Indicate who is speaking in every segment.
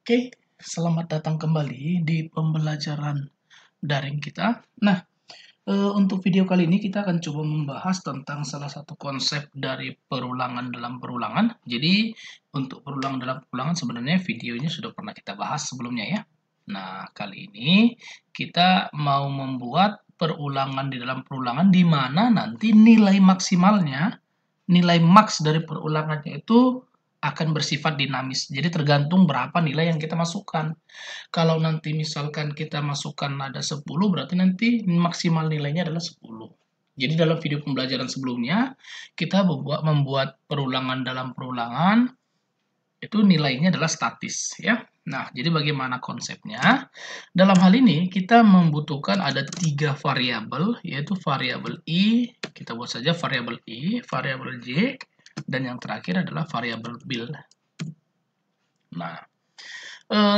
Speaker 1: Oke, selamat datang kembali di pembelajaran daring kita. Nah, untuk video kali ini kita akan coba membahas tentang salah satu konsep dari perulangan dalam perulangan. Jadi, untuk perulangan dalam perulangan sebenarnya videonya sudah pernah kita bahas sebelumnya ya. Nah, kali ini kita mau membuat perulangan di dalam perulangan di mana nanti nilai maksimalnya, nilai max dari perulangannya itu akan bersifat dinamis. Jadi tergantung berapa nilai yang kita masukkan. Kalau nanti misalkan kita masukkan ada 10, berarti nanti maksimal nilainya adalah 10. Jadi dalam video pembelajaran sebelumnya, kita membuat perulangan dalam perulangan, itu nilainya adalah statis ya. Nah, jadi bagaimana konsepnya? Dalam hal ini kita membutuhkan ada 3 variabel, yaitu variabel I, kita buat saja variabel I, variabel J, dan yang terakhir adalah variabel bil. Nah,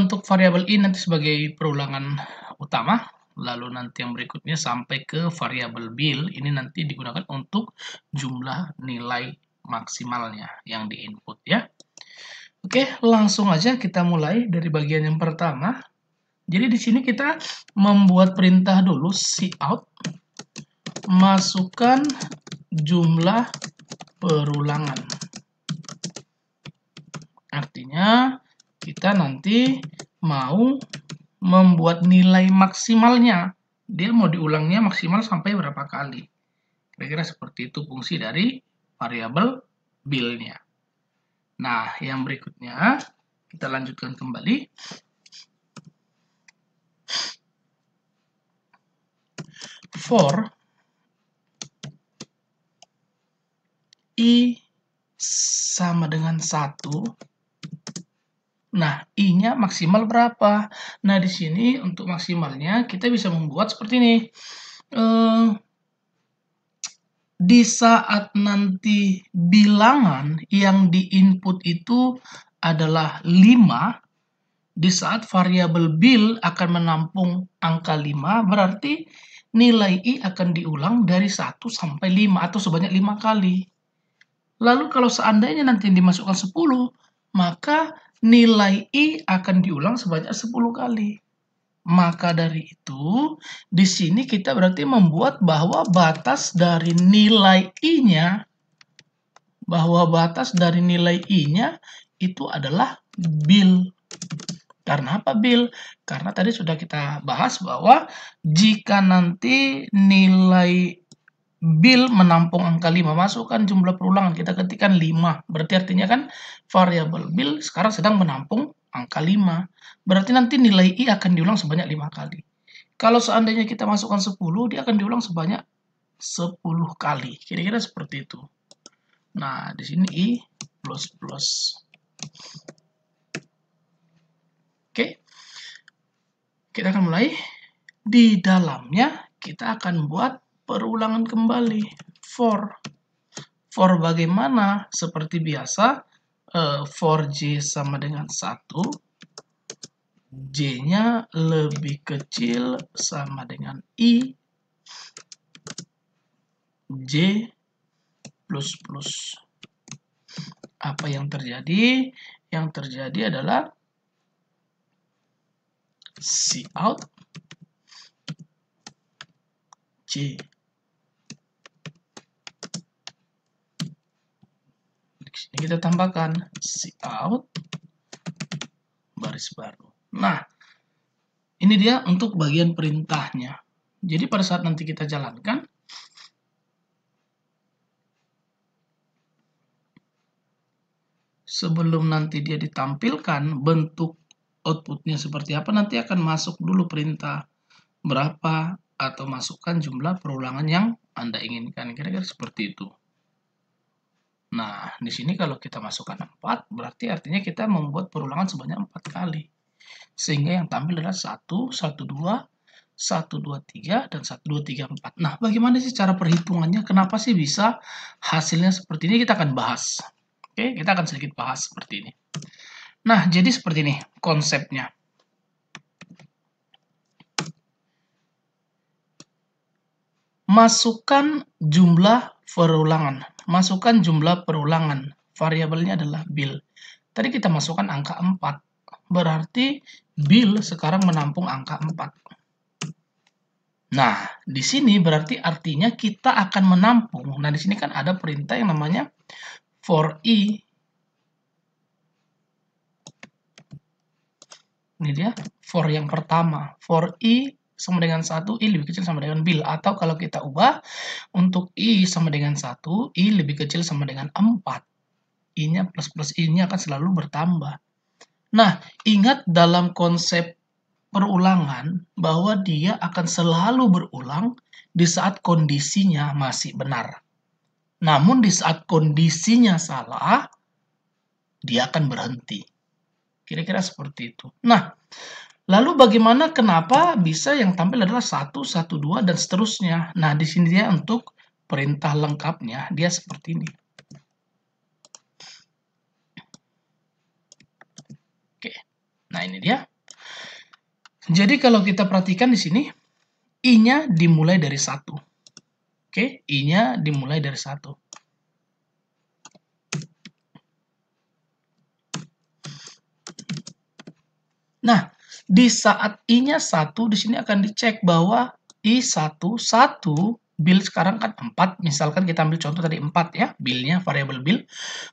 Speaker 1: untuk variabel I nanti sebagai perulangan utama, lalu nanti yang berikutnya sampai ke variabel bil, ini nanti digunakan untuk jumlah nilai maksimalnya yang diinput ya. Oke, langsung aja kita mulai dari bagian yang pertama. Jadi di sini kita membuat perintah dulu cout, masukkan jumlah perulangan. Artinya kita nanti mau membuat nilai maksimalnya. Dia mau diulangnya maksimal sampai berapa kali. Kira-kira seperti itu fungsi dari variabel bil-nya. Nah, yang berikutnya kita lanjutkan kembali. For I sama dengan 1. Nah, I-nya maksimal berapa? Nah, di sini untuk maksimalnya kita bisa membuat seperti ini. Di saat nanti bilangan yang diinput itu adalah 5, di saat variabel bil akan menampung angka 5, berarti nilai I akan diulang dari 1 sampai 5 atau sebanyak 5 kali. Lalu kalau seandainya nanti dimasukkan 10, maka nilai I akan diulang sebanyak 10 kali. Maka dari itu, di sini kita berarti membuat bahwa batas dari nilai I-nya, itu adalah bil. Karena apa bil? Karena tadi sudah kita bahas bahwa jika nanti nilai bil menampung angka 5, masukkan jumlah perulangan, kita ketikkan 5. Berarti artinya kan variabel bil sekarang sedang menampung angka 5. Berarti nanti nilai I akan diulang sebanyak 5 kali. Kalau seandainya kita masukkan 10, dia akan diulang sebanyak 10 kali. Kira-kira seperti itu. Nah, di sini I plus. Oke. Kita akan mulai. Di dalamnya kita akan buat perulangan kembali. For bagaimana? Seperti biasa, for J sama dengan 1, J-nya lebih kecil sama dengan I, J plus. Apa yang terjadi? Yang terjadi adalah cout J. Ini kita tambahkan cout baris baru. Nah, ini dia untuk bagian perintahnya. Jadi pada saat nanti kita jalankan, sebelum nanti dia ditampilkan bentuk outputnya seperti apa, nanti akan masuk dulu perintah berapa atau masukkan jumlah perulangan yang Anda inginkan. Kira-kira seperti itu. Nah, di sini kalau kita masukkan 4, berarti artinya kita membuat perulangan sebanyak 4 kali. Sehingga yang tampil adalah 1, 1, 2, 1, 2, 3, dan 1, 2, 3, 4. Nah, bagaimana sih cara perhitungannya? Kenapa sih bisa hasilnya seperti ini? Kita akan bahas. Oke, kita akan sedikit bahas seperti ini. Nah, jadi seperti ini konsepnya. Masukkan jumlah perulangan. Masukkan jumlah perulangan. Variabelnya adalah bil. Tadi kita masukkan angka 4. berarti Bill sekarang menampung angka 4. Nah, di sini berarti artinya kita akan menampung. Nah, di sini kan ada perintah yang namanya for i. Ini dia, for yang pertama. For i sama dengan 1, i lebih kecil sama dengan Bill. Atau kalau kita ubah, untuk i sama dengan 1, i lebih kecil sama dengan 4. I-nya plus i-nya akan selalu bertambah. Nah, ingat dalam konsep perulangan bahwa dia akan selalu berulang di saat kondisinya masih benar. Namun di saat kondisinya salah, dia akan berhenti. Kira-kira seperti itu. Nah, lalu bagaimana kenapa bisa yang tampil adalah 1, 1, 2, dan seterusnya. Nah, di sini dia untuk perintah lengkapnya, dia seperti ini. Oke, nah ini dia. Jadi kalau kita perhatikan di sini, i-nya dimulai dari 1. Oke, i-nya dimulai dari 1. Nah, di saat i-nya 1, di sini akan dicek bahwa i1, 1, Bill sekarang kan 4, misalkan kita ambil contoh tadi 4 ya, Bill-nya, variabel Bill,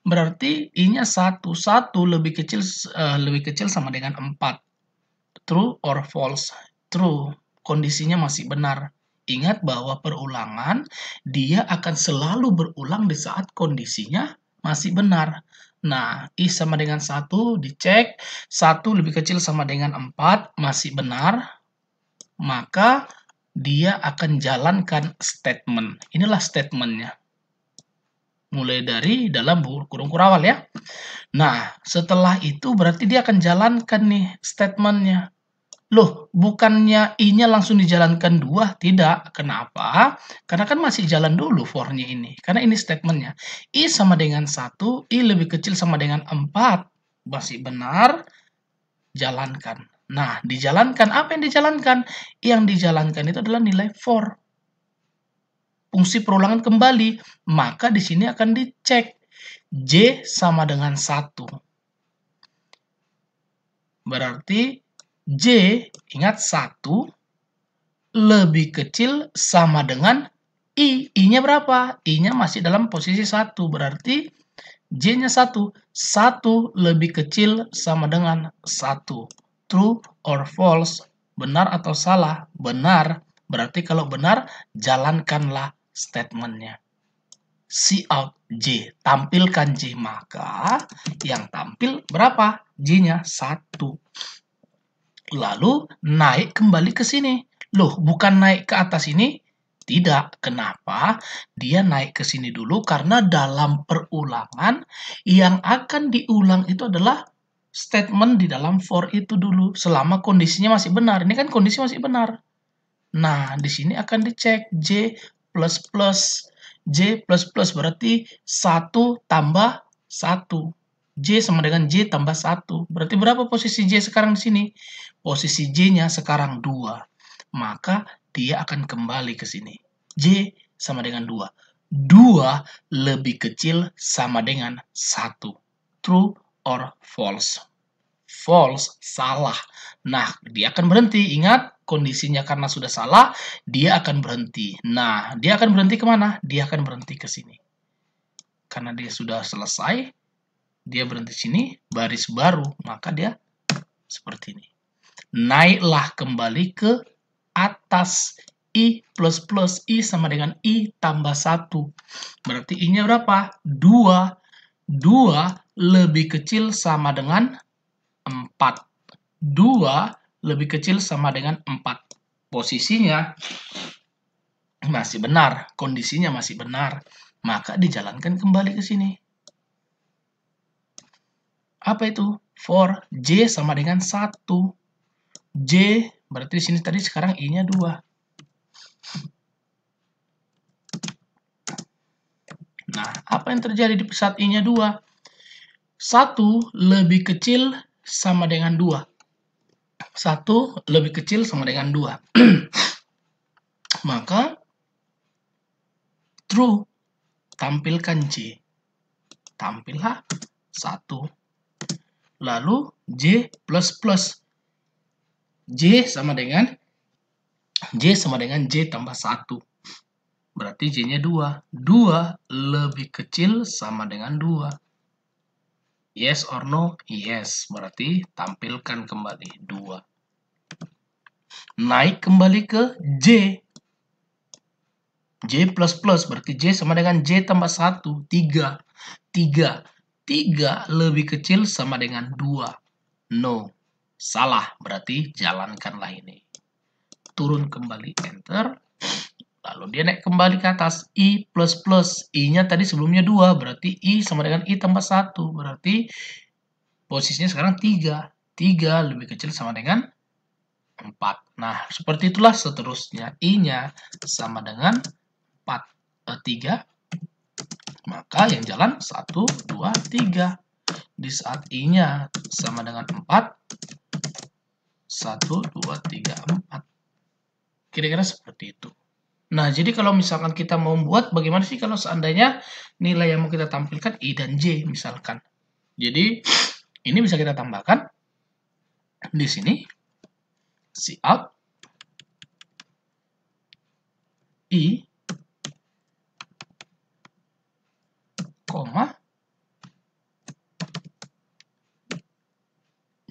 Speaker 1: berarti i-nya 1, 1 lebih kecil sama dengan 4. True or false? True, kondisinya masih benar. Ingat bahwa perulangan, dia akan selalu berulang di saat kondisinya masih benar. Nah, i sama dengan 1 dicek, 1 lebih kecil sama dengan 4 masih benar, maka dia akan jalankan statement. Inilah statementnya. Mulai dari dalam kurung kurawal ya. Nah, setelah itu berarti dia akan jalankan nih statementnya. Loh, bukannya i-nya langsung dijalankan 2? Tidak. Kenapa? Karena kan masih jalan dulu for-nya ini. Karena ini statementnya. I sama dengan 1, i lebih kecil sama dengan 4. Masih benar, jalankan. Nah, dijalankan. Apa yang dijalankan? Yang dijalankan itu adalah nilai for. Fungsi perulangan kembali. Maka di sini akan dicek. J sama dengan 1. Berarti J, ingat 1, lebih kecil sama dengan I. I-nya berapa? I-nya masih dalam posisi 1. Berarti J-nya 1. 1 lebih kecil sama dengan 1. True or false? Benar atau salah? Benar. Berarti kalau benar, jalankanlah statementnya. See out J. Tampilkan J. Maka yang tampil berapa? J-nya 1. Lalu naik kembali ke sini. Loh, bukan naik ke atas ini? Tidak. Kenapa? Dia naik ke sini dulu karena dalam perulangan yang akan diulang itu adalah statement di dalam for itu dulu selama kondisinya masih benar. Ini kan kondisi masih benar. Nah, di sini akan dicek J plus plus. J plus plus berarti 1 tambah 1. J sama dengan J tambah 1. Berarti berapa posisi J sekarang di sini? Posisi J-nya sekarang 2. Maka dia akan kembali ke sini. J sama dengan 2. 2 lebih kecil sama dengan 1. True or false? False, salah. Nah, dia akan berhenti. Ingat, kondisinya karena sudah salah, dia akan berhenti. Nah, dia akan berhenti kemana? Dia akan berhenti ke sini. Karena dia sudah selesai, dia berhenti sini, baris baru, maka dia seperti ini. Naiklah kembali ke atas. I plus plus, I sama dengan I tambah 1. Berarti I-nya berapa? 2. 2 lebih kecil sama dengan 4. 2 lebih kecil sama dengan 4. Posisinya masih benar, kondisinya masih benar. Maka dijalankan kembali ke sini. Apa itu? For J sama dengan 1. J berarti di sini tadi sekarang I-nya 2. Nah, apa yang terjadi di saat I-nya 2? 1 lebih kecil sama dengan 2. 1 lebih kecil sama dengan 2. Maka true, tampilkan J. Tampillah 1. lalu J plus plus. J sama dengan J tambah 1. Berarti J-nya 2. 2 lebih kecil sama dengan 2. Yes or no? Yes. Berarti tampilkan kembali 2. Naik kembali ke J. J plus plus. Berarti J sama dengan J tambah 1. 3. 3 lebih kecil sama dengan 2. No. Salah. Berarti jalankanlah ini. Turun kembali. Enter. Lalu dia naik kembali ke atas. I plus plus. I-nya tadi sebelumnya 2. Berarti I sama dengan I tambah 1. Berarti posisinya sekarang 3. 3 lebih kecil sama dengan 4. Nah, seperti itulah seterusnya. I-nya sama dengan 3. Maka yang jalan 1, 2, 3. Di saat I-nya sama dengan 4. 1, 2, 3, 4. Kira-kira seperti itu. Nah, jadi kalau misalkan kita mau membuat, bagaimana sih kalau seandainya nilai yang mau kita tampilkan I dan J misalkan. Jadi, ini bisa kita tambahkan di sini. Cout I, koma,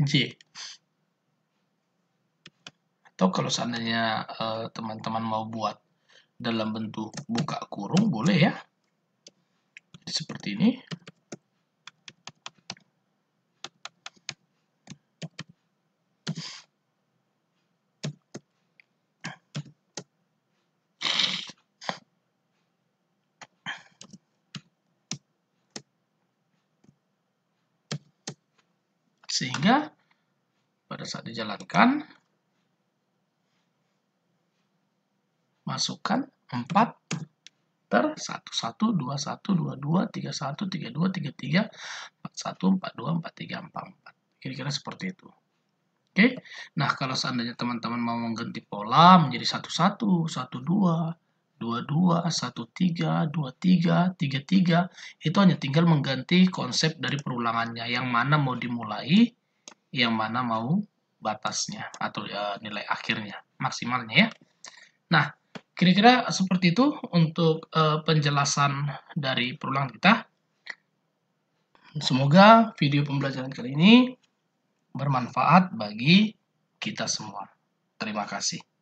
Speaker 1: J. Atau kalau seandainya teman-teman mau buat dalam bentuk buka kurung, boleh ya. Seperti ini. Sehingga pada saat dijalankan, masukkan 4 ter 1, 1, 2, 1, 2, 2, 3, 1, 3, 2, 3, 3, 4, 1, 4, 2, 4, 3, 4, 4. Kira-kira seperti itu. Oke, nah kalau seandainya teman-teman mau mengganti pola menjadi 1, 1, 1, 2, 2, 2, 1, 3, 2, 3, 3, 3, itu hanya tinggal mengganti konsep dari perulangannya, yang mana mau dimulai, yang mana mau batasnya, atau ya, nilai akhirnya, maksimalnya ya. Nah, kira-kira seperti itu untuk penjelasan dari perulangan kita. Semoga video pembelajaran kali ini bermanfaat bagi kita semua. Terima kasih.